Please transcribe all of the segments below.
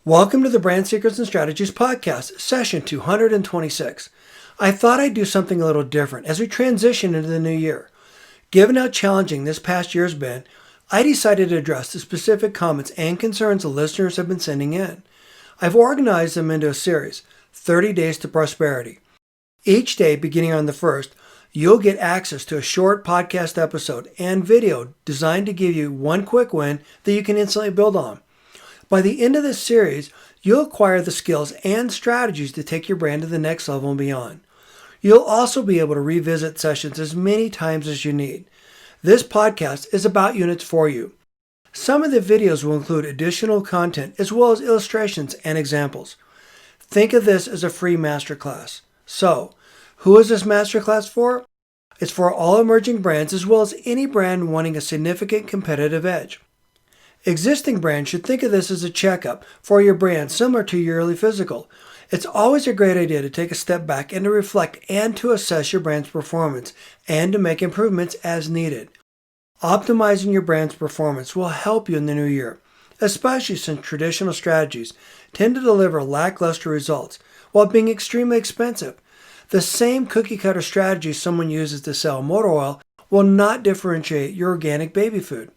Welcome to the Brand Secrets and Strategies podcast, session 226. I thought I'd do something a little different as we transition into the new year. Given how challenging this past year has been, I decided to address the specific comments and concerns the listeners have been sending in. I've organized them into a series, 30 Days to Prosperity. Each day, beginning on the 1st, you'll get access to a short podcast episode and video designed to give you one quick win that you can instantly build on. By the end of this series, you'll acquire the skills and strategies to take your brand to the next level and beyond. You'll also be able to revisit sessions as many times as you need. This podcast is about you and it's for you. Some of the videos will include additional content as well as illustrations and examples. Think of this as a free masterclass. So, who is this masterclass for? It's for all emerging brands as well as any brand wanting a significant competitive edge. Existing brands should think of this as a checkup for your brand similar to your yearly physical. It's always a great idea to take a step back and to reflect and to assess your brand's performance and to make improvements as needed. Optimizing your brand's performance will help you in the new year, especially since traditional strategies tend to deliver lackluster results while being extremely expensive. The same cookie-cutter strategy someone uses to sell motor oil will not differentiate your organic baby food.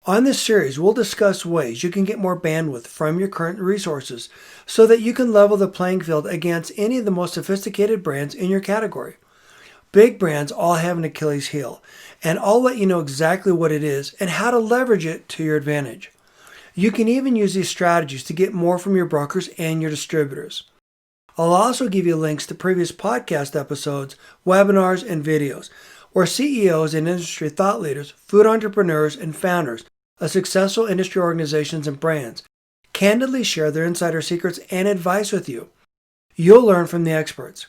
On this series, we'll discuss ways you can get more bandwidth from your current resources so that you can level the playing field against any of the most sophisticated brands in your category. Big brands all have an Achilles heel, and I'll let you know exactly what it is and how to leverage it to your advantage. You can even use these strategies to get more from your brokers and your distributors. I'll also give you links to previous podcast episodes, webinars, and videos where CEOs and industry thought leaders, food entrepreneurs, and founders of successful industry organizations and brands candidly share their insider secrets and advice with you. You'll learn from the experts.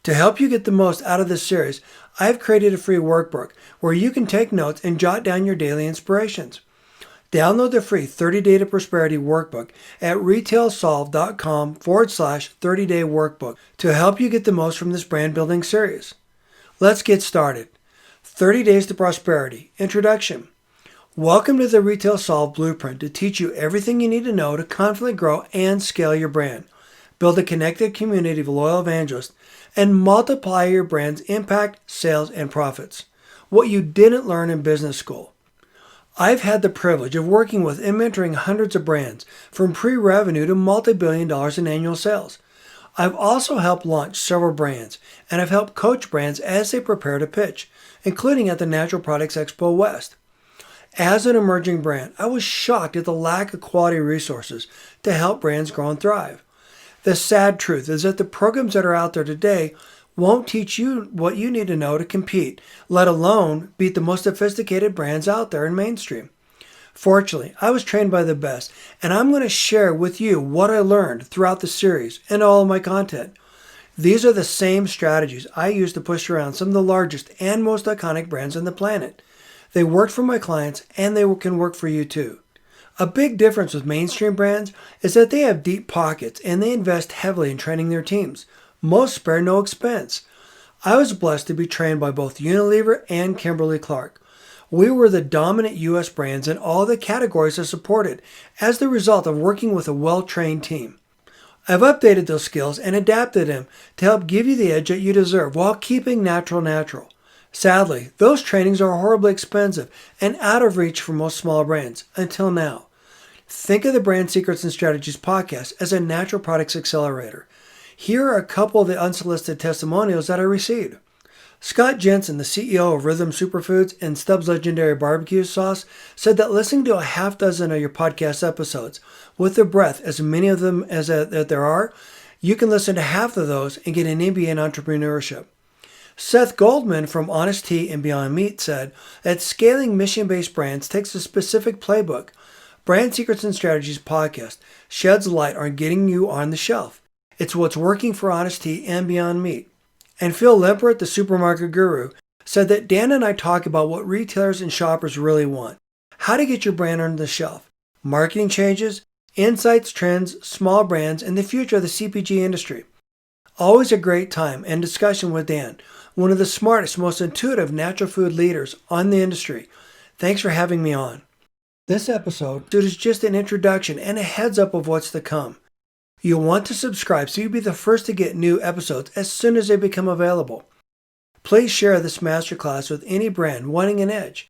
To help you get the most out of this series, I've created a free workbook where you can take notes and jot down your daily inspirations. Download the free 30 Day to Prosperity workbook at retailsolve.com/30-day workbook to help you get the most from this brand building series. Let's get started. 30 Days to Prosperity. Introduction. Welcome to the Retail Solve Blueprint to teach you everything you need to know to confidently grow and scale your brand, build a connected community of loyal evangelists, and multiply your brand's impact, sales, and profits. What you didn't learn in business school. I've had the privilege of working with and mentoring hundreds of brands, from pre-revenue to multi-billion dollars in annual sales. I've also helped launch several brands, and I've helped coach brands as they prepare to pitch, including at the Natural Products Expo West. As an emerging brand, I was shocked at the lack of quality resources to help brands grow and thrive. The sad truth is that the programs that are out there today won't teach you what you need to know to compete, let alone beat the most sophisticated brands out there in mainstream. Fortunately, I was trained by the best, and I'm going to share with you what I learned throughout the series and all of my content. These are the same strategies I use to push around some of the largest and most iconic brands on the planet. They worked for my clients, and they can work for you too. A big difference with mainstream brands is that they have deep pockets and they invest heavily in training their teams. Most spare no expense. I was blessed to be trained by both Unilever and Kimberly-Clark. We were the dominant U.S. brands in all the categories I supported as the result of working with a well-trained team. I've updated those skills and adapted them to help give you the edge that you deserve while keeping natural. Sadly, those trainings are horribly expensive and out of reach for most small brands, until now. Think of the Brand Secrets and Strategies podcast as a natural products accelerator. Here are a couple of the unsolicited testimonials that I received. Scott Jensen, the CEO of Rhythm Superfoods and Stubbs Legendary Barbecue Sauce, said that listening to a half dozen of your podcast episodes, with the breadth, as many of them as that there are, you can listen to half of those and get an MBA in entrepreneurship. Seth Goldman from Honest Tea and Beyond Meat said that scaling mission-based brands takes a specific playbook. Brand Secrets and Strategies podcast sheds light on getting you on the shelf. It's what's working for Honest Tea and Beyond Meat. And Phil Limpert, the supermarket guru, said that Dan and I talk about what retailers and shoppers really want, how to get your brand on the shelf, marketing changes, insights, trends, small brands, and the future of the CPG industry. Always a great time and discussion with Dan, one of the smartest, most intuitive natural food leaders on the industry. Thanks for having me on. This episode is just an introduction and a heads up of what's to come. You'll want to subscribe so you'll be the first to get new episodes as soon as they become available. Please share this masterclass with any brand wanting an edge.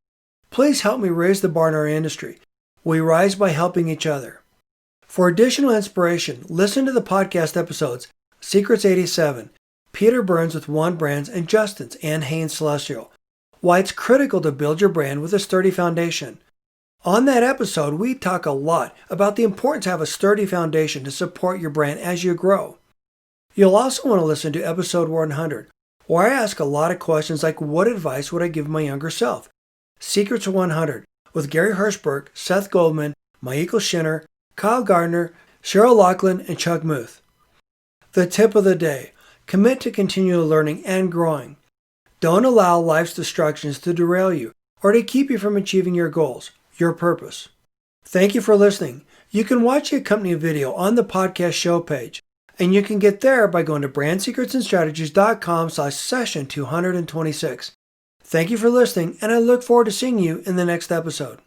Please help me raise the bar in our industry. We rise by helping each other. For additional inspiration, listen to the podcast episodes Secrets 87, Peter Burns with One Brands, and Justin's and Haynes Celestial. Why it's critical to build your brand with a sturdy foundation. On that episode, we talk a lot about the importance to have a sturdy foundation to support your brand as you grow. You'll also want to listen to episode 100, where I ask a lot of questions like what advice would I give my younger self? Secrets 100 with Gary Hirschberg, Seth Goldman, Michael Schinner, Kyle Gardner, Cheryl Lachlan, and Chuck Muth. The tip of the day: commit to continual learning and growing. Don't allow life's distractions to derail you or to keep you from achieving your goals, your purpose. Thank you for listening. You can watch the accompanying video on the podcast show page, and you can get there by going to brandsecretsandstrategies.com/session 226. Thank you for listening, and I look forward to seeing you in the next episode.